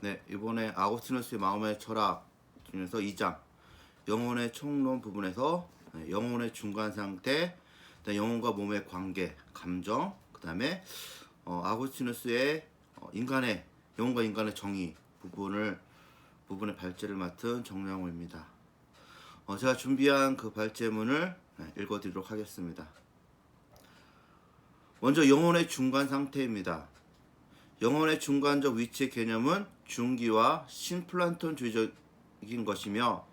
네, 이번에 아고스티누스의 마음의 철학 중에서 2장 영혼의 총론 부분에서 영혼의 중간 상태, 영혼과 몸의 관계, 감정, 그 다음에 아고스티누스의 인간의 영혼과 인간의 정의 부분의 발제를 맡은 정량호입니다. 제가 준비한 그 발제문을 읽어드리도록 하겠습니다. 먼저 영혼의 중간 상태입니다. 영혼의 중간적 위치의 개념은 중기와 신플라톤주의적인 것이며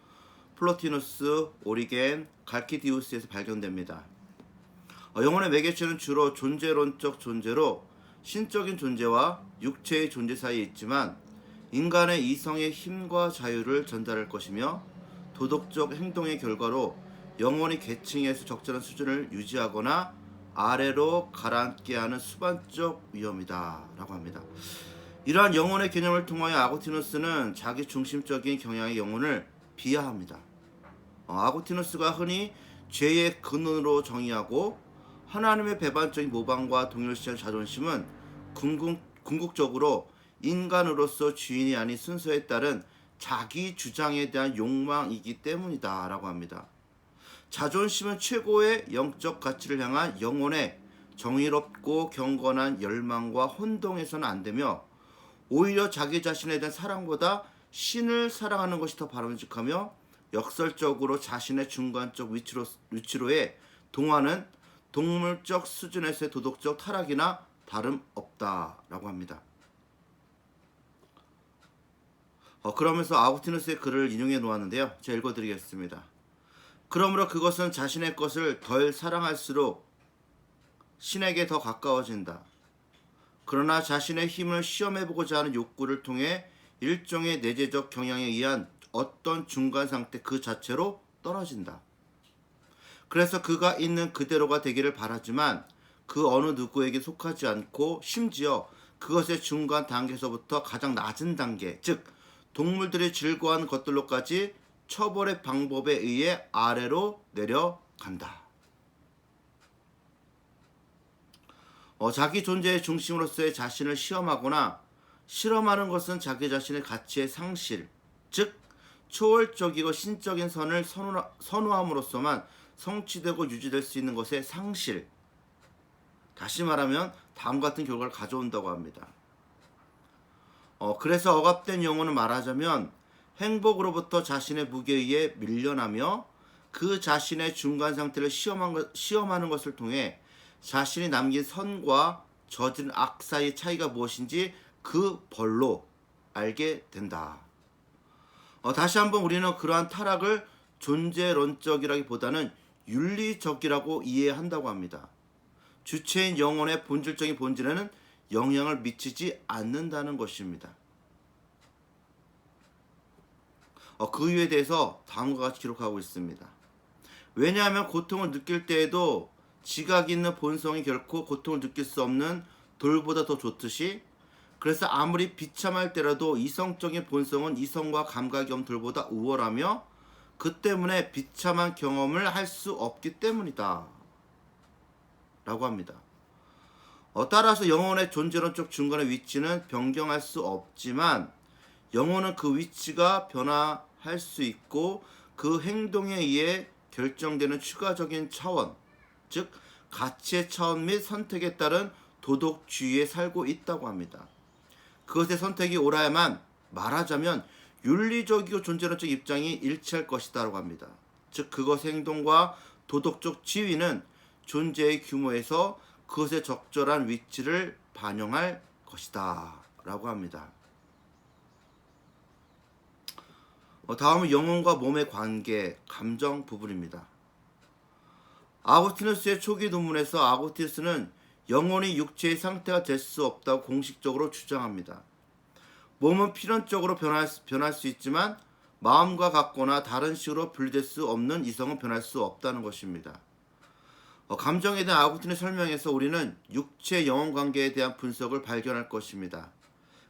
플로티누스, 오리겐, 갈키디우스에서 발견됩니다. 영혼의 매개체는 주로 존재론적 존재로 신적인 존재와 육체의 존재 사이에 있지만 인간의 이성의 힘과 자유를 전달할 것이며 도덕적 행동의 결과로 영혼이 계층에서 적절한 수준을 유지하거나 아래로 가라앉게 하는 수반적 위험이다 라고 합니다. 이러한 영혼의 개념을 통하여 아고스티누스는 자기 중심적인 경향의 영혼을 비하합니다. 아고스티누스가 흔히 죄의 근원으로 정의하고 하나님의 배반적인 모방과 동일시한 자존심은 궁극적으로 인간으로서 주인이 아닌 순서에 따른 자기 주장에 대한 욕망이기 때문이다 라고 합니다. 자존심은 최고의 영적 가치를 향한 영혼의 정의롭고 경건한 열망과 혼동해서는 안 되며 오히려 자기 자신에 대한 사랑보다 신을 사랑하는 것이 더 바람직하며 역설적으로 자신의 중간적 위치로의 동화는 동물적 수준에서의 도덕적 타락이나 다름없다라고 합니다. 그러면서 아고스티누스의 글을 인용해 놓았는데요. 제가 읽어드리겠습니다. 그러므로 그것은 자신의 것을 덜 사랑할수록 신에게 더 가까워진다. 그러나 자신의 힘을 시험해보고자 하는 욕구를 통해 일종의 내재적 경향에 의한 어떤 중간 상태 그 자체로 떨어진다. 그래서 그가 있는 그대로가 되기를 바라지만 그 어느 누구에게 속하지 않고 심지어 그것의 중간 단계에서부터 가장 낮은 단계, 즉 동물들이 즐거워하는 것들로까지 처벌의 방법에 의해 아래로 내려간다. 자기 존재의 중심으로서의 자신을 시험하거나 실험하는 것은 자기 자신의 가치의 상실, 즉 초월적이고 신적인 선을 선호함으로써만 성취되고 유지될 수 있는 것의 상실, 다시 말하면 다음과 같은 결과를 가져온다고 합니다. 그래서 억압된 영혼은 말하자면 행복으로부터 자신의 무게에 의해 밀려나며 그 자신의 중간 상태를 시험하는 것을 통해 자신이 남긴 선과 저지른 악 사이의 차이가 무엇인지 그 벌로 알게 된다. 다시 한번 우리는 그러한 타락을 존재론적이라기보다는 윤리적이라고 이해한다고 합니다. 주체인 영혼의 본질적인 본질에는 영향을 미치지 않는다는 것입니다. 그 이유에 대해서 다음과 같이 기록하고 있습니다. 왜냐하면 고통을 느낄 때에도 지각 있는 본성이 결코 고통을 느낄 수 없는 돌보다 더 좋듯이, 그래서 아무리 비참할 때라도 이성적인 본성은 이성과 감각이 없는 돌보다 우월하며 그 때문에 비참한 경험을 할 수 없기 때문이다 라고 합니다. 따라서 영혼의 존재론적 중간의 위치는 변경할 수 없지만 영혼은 그 위치가 변화할 수 있고 그 행동에 의해 결정되는 추가적인 차원, 즉 가치의 차원 및 선택에 따른 도덕주의에 살고 있다고 합니다. 그것의 선택이 옳아야만 말하자면 윤리적이고 존재론적 입장이 일치할 것이다 라고 합니다. 즉 그것의 행동과 도덕적 지위는 존재의 규모에서 그것의 적절한 위치를 반영할 것이다 라고 합니다. 다음은 영혼과 몸의 관계, 감정 부분입니다. 아고스티누스의 초기 논문에서 아고스티누스는 영혼이 육체의 상태가 될 수 없다고 공식적으로 주장합니다. 몸은 필연적으로 변할 수 있지만 마음과 같거나 다른 식으로 분리될 수 없는 이성은 변할 수 없다는 것입니다. 감정에 대한 아고스티누스의 설명에서 우리는 육체 영혼 관계에 대한 분석을 발견할 것입니다.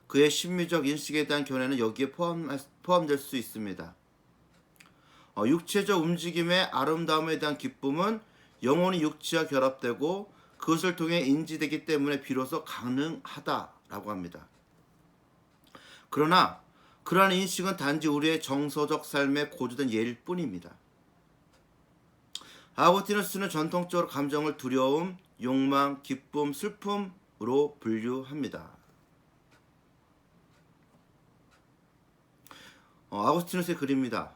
그의 심미적 인식에 대한 견해는 여기에 포함될 수 있습니다. 육체적 움직임의 아름다움에 대한 기쁨은 영혼이 육체와 결합되고 그것을 통해 인지되기 때문에 비로소 가능하다라고 합니다. 그러나 그러한 인식은 단지 우리의 정서적 삶에 고조된 예일 뿐입니다. 아구스티누스는 전통적으로 감정을 두려움, 욕망, 기쁨, 슬픔으로 분류합니다. 아구스티누스의 글입니다.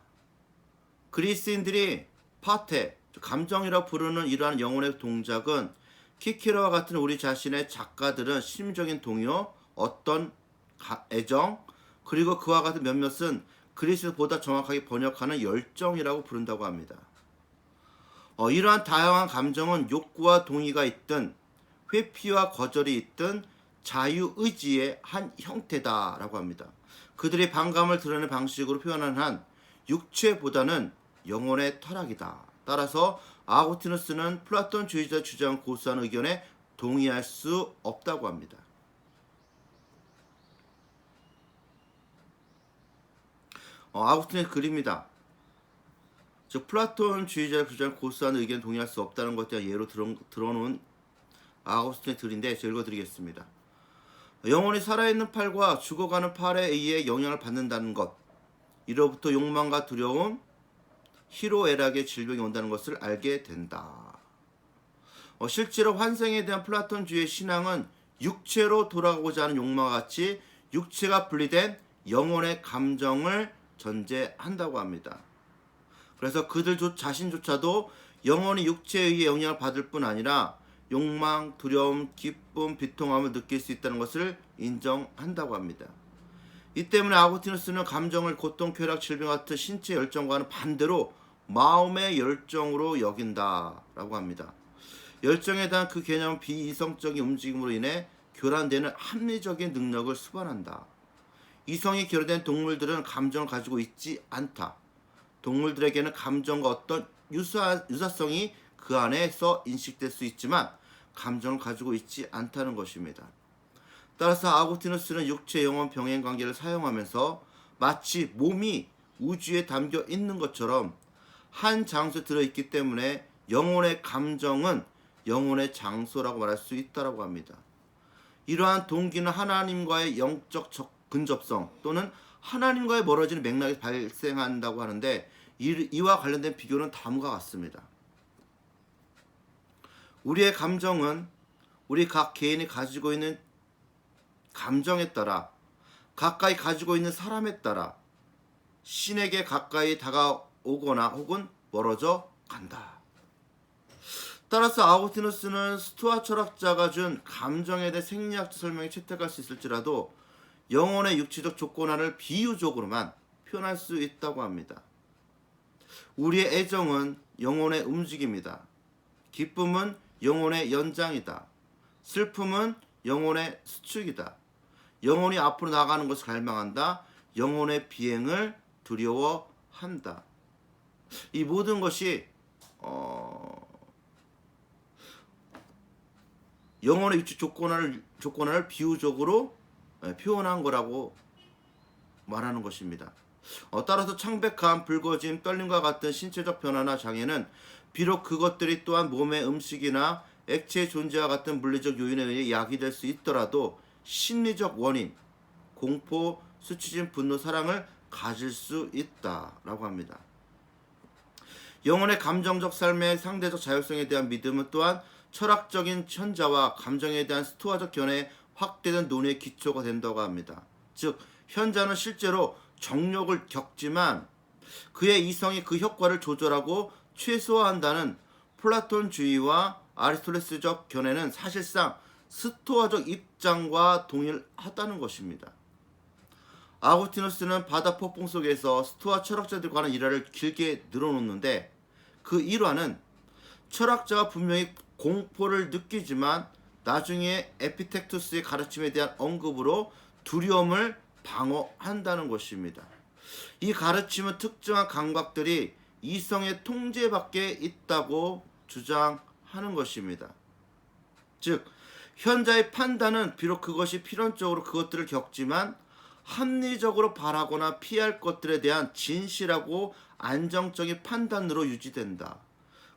그리스인들이 파테, 감정이라 부르는 이러한 영혼의 동작은 키키로와 같은 우리 자신의 작가들은 심적인 동요, 어떤 애정, 그리고 그와 같은 몇몇은 그리스보다 정확하게 번역하는 열정이라고 부른다고 합니다. 이러한 다양한 감정은 욕구와 동의가 있든 회피와 거절이 있든 자유의지의 한 형태다라고 합니다. 그들이 반감을 드러내는 방식으로 표현하는 한 육체보다는 영혼의 타락이다. 따라서 아구스티누스는 플라톤주의자 주장 고수한 의견에 동의할 수 없다고 합니다. 아구스티누스의 글입니다. 즉 플라톤주의자 주장 고수한 의견에 동의할 수 없다는 것에 대한 예로 들어놓은 아구스티누스의 글인데 제가 읽어드리겠습니다. 영혼이 살아있는 팔과 죽어가는 팔에 의해 영향을 받는다는 것, 이로부터 욕망과 두려움, 희로애락의 질병이 온다는 것을 알게 된다. 실제로 환생에 대한 플라톤주의의 신앙은 육체로 돌아가고자 하는 욕망과 같이 육체가 분리된 영혼의 감정을 전제한다고 합니다. 그래서 그들 자신조차도 영혼이 육체에 의해 영향을 받을 뿐 아니라 욕망, 두려움, 기쁨, 비통함을 느낄 수 있다는 것을 인정한다고 합니다. 이 때문에 아구스티누스는 감정을 고통, 쾌락, 질병 같은 신체 열정과는 반대로 마음의 열정으로 여긴다라고 합니다. 열정에 대한 그 개념은 비이성적인 움직임으로 인해 교란되는 합리적인 능력을 수반한다. 이성이 결여된 동물들은 감정을 가지고 있지 않다. 동물들에게는 감정과 어떤 유사성이 그 안에서 인식될 수 있지만 감정을 가지고 있지 않다는 것입니다. 따라서 아구스티누스는 육체 영혼 병행 관계를 사용하면서 마치 몸이 우주에 담겨 있는 것처럼 한 장소에 들어있기 때문에 영혼의 감정은 영혼의 장소라고 말할 수 있다고 합니다. 이러한 동기는 하나님과의 영적 근접성 또는 하나님과의 멀어지는 맥락이 발생한다고 하는데 이와 관련된 비교는 다음과 같습니다. 우리의 감정은 우리 각 개인이 가지고 있는 감정에 따라 가까이 가지고 있는 사람에 따라 신에게 가까이 다가오거나 혹은 멀어져 간다. 따라서 아구스티누스는 스토아 철학자가 준 감정에 대해 생리학적 설명이 채택할 수 있을지라도 영혼의 육체적 조건화를 비유적으로만 표현할 수 있다고 합니다. 우리의 애정은 영혼의 움직임이다. 기쁨은 영혼의 연장이다. 슬픔은 영혼의 수축이다. 영혼이 앞으로 나가는 것을 갈망한다. 영혼의 비행을 두려워한다. 이 모든 것이 영혼의 육체 조건화를 비유적으로 표현한 거라고 말하는 것입니다. 따라서 창백함, 붉어짐, 떨림과 같은 신체적 변화나 장애는 비록 그것들이 또한 몸의 음식이나 액체의 존재와 같은 물리적 요인에 의해 야기될 수 있더라도 심리적 원인, 공포, 수치심, 분노, 사랑을 가질 수 있다라고 합니다. 영혼의 감정적 삶의 상대적 자율성에 대한 믿음은 또한 철학적인 현자와 감정에 대한 스토아적 견해에 확대된 논의의 기초가 된다고 합니다. 즉 현자는 실제로 정욕을 겪지만 그의 이성이 그 효과를 조절하고 최소화한다는 플라톤주의와 아리스토텔레스적 견해는 사실상 스토아적 입장과 동일하다는 것입니다. 아구스티누스는 바다 폭풍 속에서 스토아 철학자들과 관한 일화를 길게 늘어놓는데 그 일화는 철학자가 분명히 공포를 느끼지만 나중에 에피텍투스의 가르침에 대한 언급으로 두려움을 방어한다는 것입니다. 이 가르침은 특정한 감각들이 이성의 통제 밖에 있다고 주장하는 것입니다. 즉 현자의 판단은 비록 그것이 필연적으로 그것들을 겪지만 합리적으로 바라거나 피할 것들에 대한 진실하고 안정적인 판단으로 유지된다.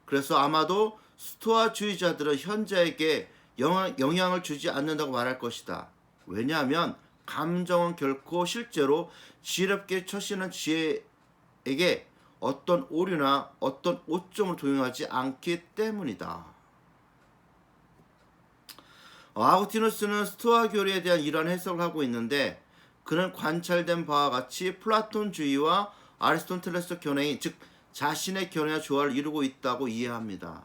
그래서 아마도 스토아주의자들은 현자에게 영향을 주지 않는다고 말할 것이다. 왜냐하면 감정은 결코 실제로 지혜롭게 처신한 지혜에게 어떤 오류나 어떤 오점을 동용하지 않기 때문이다. 아구티누스는 스토아 교리에 대한 이러한 해석을 하고 있는데, 그는 관찰된 바와 같이 플라톤주의와 아리스토텔레스 견해인, 즉 자신의 견해와 조화를 이루고 있다고 이해합니다.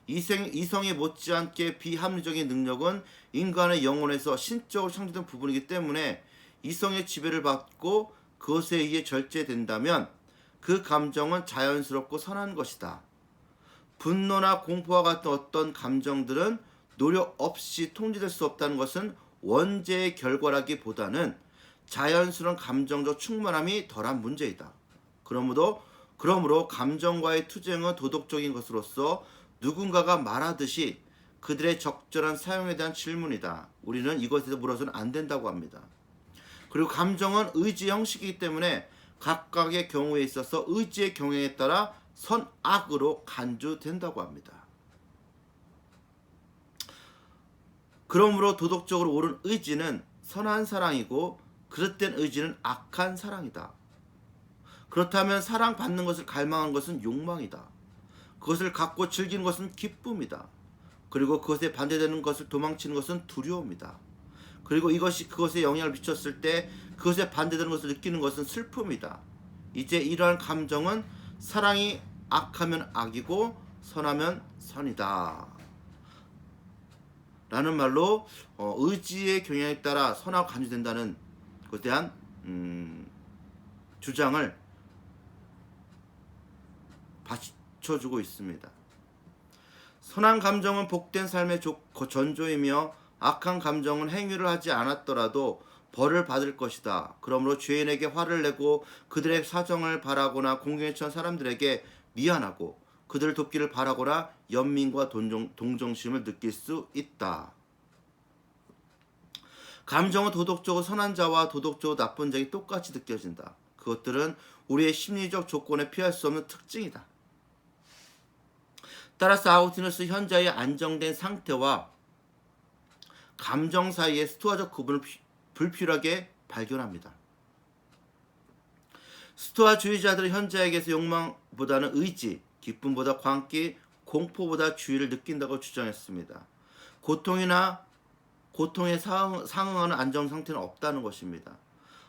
이성이 못지않게 비합리적인 능력은 인간의 영혼에서 신적으로 창조된 부분이기 때문에 이성의 지배를 받고 그것에 의해 절제된다면 그 감정은 자연스럽고 선한 것이다. 분노나 공포와 같은 어떤 감정들은 노력 없이 통제될 수 없다는 것은 원죄의 결과라기보다는 자연스러운 감정적 충만함이 덜한 문제이다. 그러므로 감정과의 투쟁은 도덕적인 것으로서 누군가가 말하듯이 그들의 적절한 사용에 대한 질문이다. 우리는 이것에 대해서 물어서는 안 된다고 합니다. 그리고 감정은 의지 형식이기 때문에 각각의 경우에 있어서 의지의 경향에 따라 선악으로 간주된다고 합니다. 그러므로 도덕적으로 옳은 의지는 선한 사랑이고 그릇된 의지는 악한 사랑이다. 그렇다면 사랑받는 것을 갈망하는 것은 욕망이다. 그것을 갖고 즐기는 것은 기쁨이다. 그리고 그것에 반대되는 것을 도망치는 것은 두려움이다. 그리고 이것이 그것에 영향을 미쳤을 때 그것에 반대되는 것을 느끼는 것은 슬픔이다. 이제 이러한 감정은 사랑이 악하면 악이고 선하면 선이다. 라는 말로 의지의 경향에 따라 선하고 간주된다는 것에 대한 주장을 받쳐주고 있습니다. 선한 감정은 복된 삶의 전조이며 악한 감정은 행위를 하지 않았더라도 벌을 받을 것이다. 그러므로 죄인에게 화를 내고 그들의 사정을 바라거나 공경에 처한 사람들에게 미안하고 그들을 돕기를 바라거나 연민과 동정심을 느낄 수 있다. 감정은 도덕적으로 선한 자와 도덕적으로 나쁜 자에게 똑같이 느껴진다. 그것들은 우리의 심리적 조건에 피할 수 없는 특징이다. 따라서 아우구스티누스 현자의 안정된 상태와 감정 사이의 스토아적 구분을 불필요하게 발견합니다. 스토아주의자들은 현자에게서 욕망보다는 의지, 기쁨보다 광기, 공포보다 주의를 느낀다고 주장했습니다. 고통에 상응하는 안정 상태는 없다는 것입니다.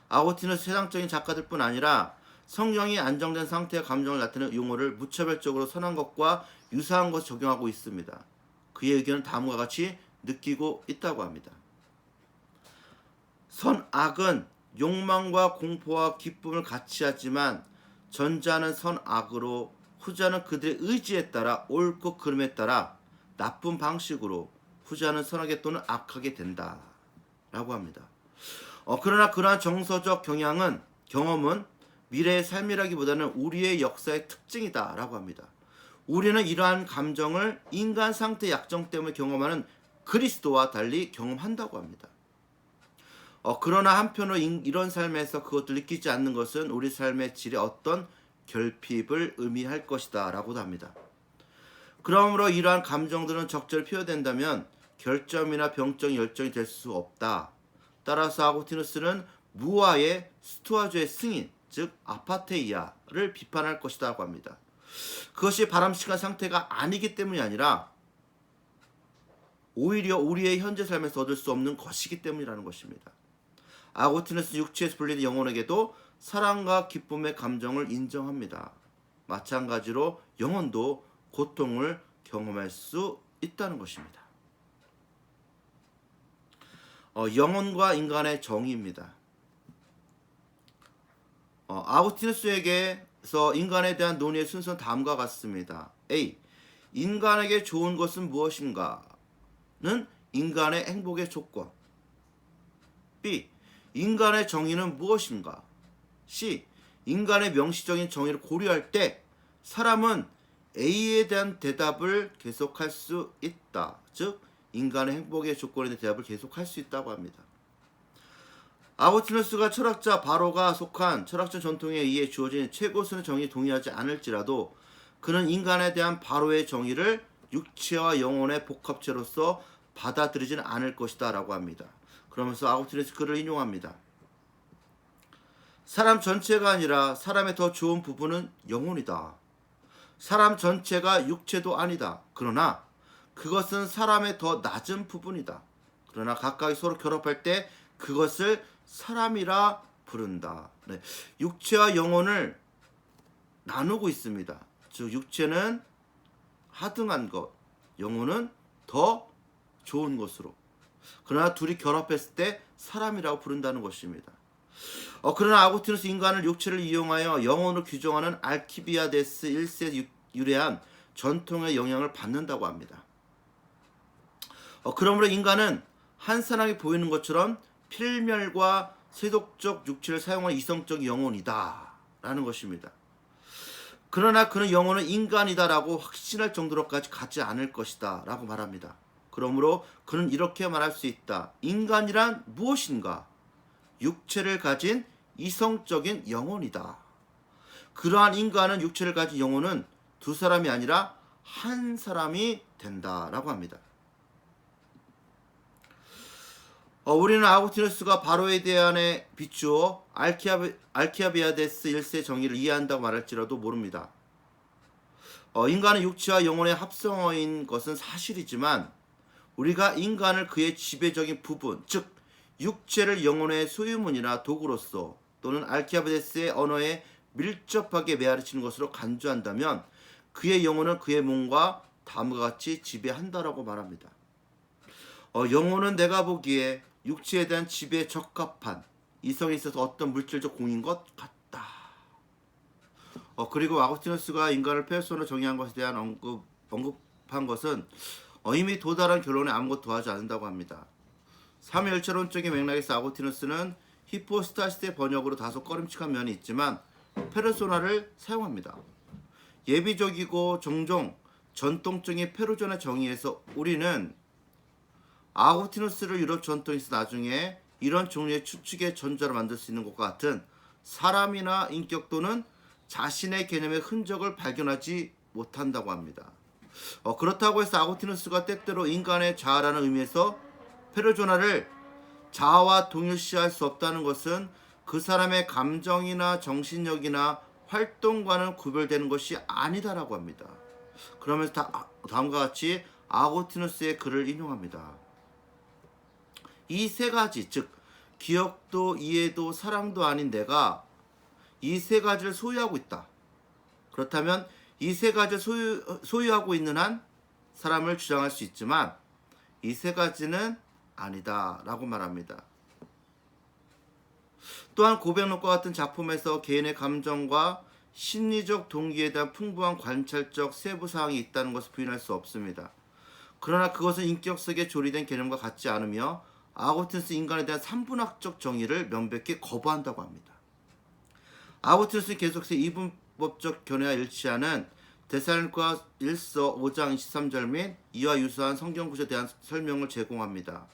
아구스티누스 세상적인 작가들 뿐 아니라 성경이 안정된 상태의 감정을 나타내는 용어를 무차별적으로 선한 것과 유사한 것을 적용하고 있습니다. 그의 의견은 다음과 같이 느끼고 있다고 합니다. 선악은 욕망과 공포와 기쁨을 같이 하지만 전자는 선악으로 후자는 그들의 의지에 따라 옳고 그름에 따라 나쁜 방식으로 후자는 선하게 또는 악하게 된다 라고 합니다. 그러나 그러한 정서적 경험은 미래의 삶이라기보다는 우리의 역사의 특징이다 라고 합니다. 우리는 이러한 감정을 인간 상태의 약점 때문에 경험하는 그리스도와 달리 경험한다고 합니다. 그러나 한편으로 이런 삶에서 그것을 느끼지 않는 것은 우리 삶의 질에 어떤 결핍을 의미할 것이다 라고도 합니다. 그러므로 이러한 감정들은 적절히 표현된다면 결점이나 병적 열정이 될 수 없다. 따라서 아구스티누스는 무아의 스토아주의 승인, 즉 아파테이아를 비판할 것이라고 합니다. 그것이 바람직한 상태가 아니기 때문이 아니라 오히려 우리의 현재 삶에서 얻을 수 없는 것이기 때문이라는 것입니다. 아구스티누스 육체에서 분리된 영혼에게도 사랑과 기쁨의 감정을 인정합니다. 마찬가지로 영혼도 고통을 경험할 수 있다는 것입니다. 영혼과 인간의 정의입니다. 아구스티누스에게서 인간에 대한 논의의 순서는 다음과 같습니다. A. 인간에게 좋은 것은 무엇인가는 인간의 행복의 조건. B. 인간의 정의는 무엇인가? C. 인간의 명시적인 정의를 고려할 때 사람은 A에 대한 대답을 계속할 수 있다. 즉 인간의 행복의 조건에 대한 대답을 계속할 수 있다고 합니다. 아구스티누스가 철학자 바로가 속한 철학적 전통에 의해 주어진 최고선의 정의에 동의하지 않을지라도 그는 인간에 대한 바로의 정의를 육체와 영혼의 복합체로서 받아들이지는 않을 것이다 라고 합니다. 그러면서 아우구스티누스 그를 인용합니다. 사람 전체가 아니라 사람의 더 좋은 부분은 영혼이다. 사람 전체가 육체도 아니다. 그러나 그것은 사람의 더 낮은 부분이다. 그러나 각각이 서로 결합할 때 그것을 사람이라 부른다. 네. 육체와 영혼을 나누고 있습니다. 즉 육체는 하등한 것, 영혼은 더 좋은 것으로. 그러나 둘이 결합했을 때 사람이라고 부른다는 것입니다. 그러나 아구스티누스 인간을 육체를 이용하여 영혼으로 규정하는 알키비아데스 1세에 유래한 전통의 영향을 받는다고 합니다. 그러므로 인간은 한 사람이 보이는 것처럼 필멸과 세속적 육체를 사용한 이성적 영혼이다 라는 것입니다. 그러나 그는 영혼은 인간이다라고 확신할 정도로까지 가지 않을 것이다 라고 말합니다. 그러므로 그는 이렇게 말할 수 있다. 인간이란 무엇인가? 육체를 가진 이성적인 영혼이다. 그러한 인간은 육체를 가진 영혼은 두 사람이 아니라 한 사람이 된다라고 합니다. 우리는 아구스티누스가 바로에 대한에 비추어 알키아비아데스 1세 정의를 이해한다고 말할지라도 모릅니다. 인간은 육체와 영혼의 합성어인 것은 사실이지만 우리가 인간을 그의 지배적인 부분, 즉 육체를 영혼의 소유물이나 도구로서 또는 알키아비아데스의 언어에 밀접하게 메아리치는 것으로 간주한다면 그의 영혼은 그의 몸과 다음과 같이 지배한다라고 말합니다. 영혼은 내가 보기에 육체에 대한 지배에 적합한 이성에 있어서 어떤 물질적 공인 것 같다. 그리고 아구스티누스가 인간을 페르소나로 정의한 것에 대한 언급한 것은 이미 도달한 결론에 아무것도 더하지 않는다고 합니다. 삼위일체론적인 맥락에서 아구스티누스는 히포스타시스의 번역으로 다소 꺼림칙한 면이 있지만 페르소나를 사용합니다. 예비적이고 종종 전통적인 페르소나 정의에서 우리는 아구스티누스를 유럽 전통에서 나중에 이런 종류의 추측의 전자를 만들 수 있는 것과 같은 사람이나 인격 또는 자신의 개념의 흔적을 발견하지 못한다고 합니다. 그렇다고 해서 아구스티누스가 때때로 인간의 자아라는 의미에서 페르소나를 자아와 동일시할 수 없다는 것은 그 사람의 감정이나 정신력이나 활동과는 구별되는 것이 아니다라고 합니다. 그러면서 다음과 같이 아구스티누스의 글을 인용합니다. 이 세 가지, 즉 기억도 이해도 사랑도 아닌 내가 이 세 가지를 소유하고 있다. 그렇다면 이 세 가지를 소유하고 있는 한 사람을 주장할 수 있지만 이 세 가지는 아니다 라고 말합니다. 또한 고백록과 같은 작품에서 개인의 감정과 심리적 동기에 대한 풍부한 관찰적 세부사항이 있다는 것을 부인할 수 없습니다. 그러나 그것은 인격 속에 조리된 개념과 같지 않으며 아구스티누스 인간에 대한 삼분학적 정의를 명백히 거부한다고 합니다. 아구스티누스는 계속해서 이분법적 견해와 일치하는 데살로니가 1서 5장 23절 및 이와 유사한 성경 구절에 대한 설명을 제공합니다.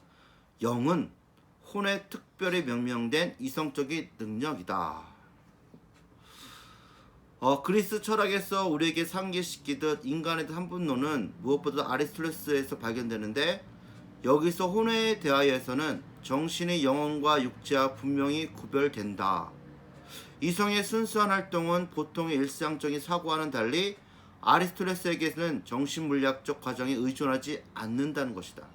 영은 혼에 특별히 명명된 이성적인 능력이다. 그리스 철학에서 우리에게 상기시키듯 인간에 대한 한분론은 무엇보다 아리스토텔레스에서 발견되는데 여기서 혼에 대하여서는 정신이 영혼과 육체와 분명히 구별된다. 이성의 순수한 활동은 보통의 일상적인 사고와는 달리 아리스토텔레스에게는 정신물리학적 과정에 의존하지 않는다는 것이다.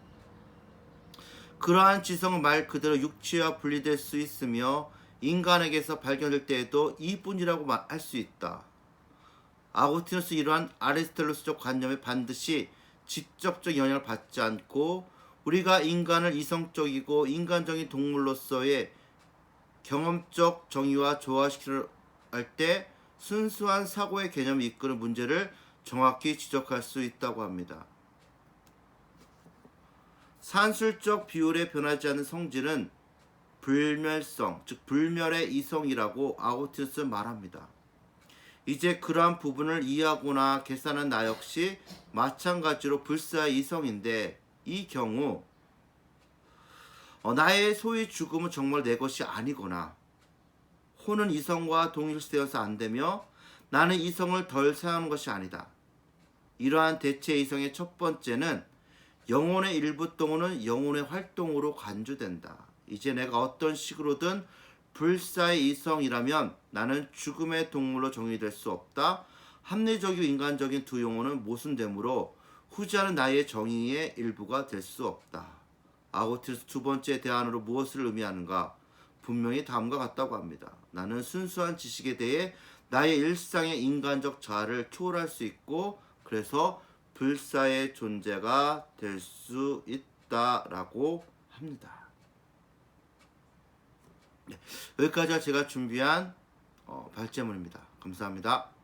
그러한 지성은 말 그대로 육체와 분리될 수 있으며 인간에게서 발견될 때에도 이뿐이라고 할 수 있다. 아구스티누스 이러한 아리스토텔레스적 관념에 반드시 직접적 영향을 받지 않고 우리가 인간을 이성적이고 인간적인 동물로서의 경험적 정의와 조화시키려 할 때 순수한 사고의 개념이 이끄는 문제를 정확히 지적할 수 있다고 합니다. 산술적 비율에 변하지 않는 성질은 불멸성, 즉 불멸의 이성이라고 아구스티누스는 말합니다. 이제 그러한 부분을 이해하거나 계산한 나 역시 마찬가지로 불사의 이성인데 이 경우 나의 소위 죽음은 정말 내 것이 아니거나 혼은 이성과 동일시되어서 안 되며 나는 이성을 덜 사용하는 것이 아니다. 이러한 대체 이성의 첫 번째는 영혼의 일부 또는 영혼의 활동으로 간주된다. 이제 내가 어떤 식으로든 불사의 이성이라면 나는 죽음의 동물로 정의될 수 없다. 합리적이고 인간적인 두 용어는 모순되므로 후자는 나의 정의의 일부가 될 수 없다. 아고스티누스 두 번째 대안으로 무엇을 의미하는가? 분명히 다음과 같다고 합니다. 나는 순수한 지식에 대해 나의 일상의 인간적 자아를 초월할 수 있고 그래서 불사의 존재가 될 수 있다라고 합니다. 네, 여기까지가 제가 준비한 발제문입니다. 감사합니다.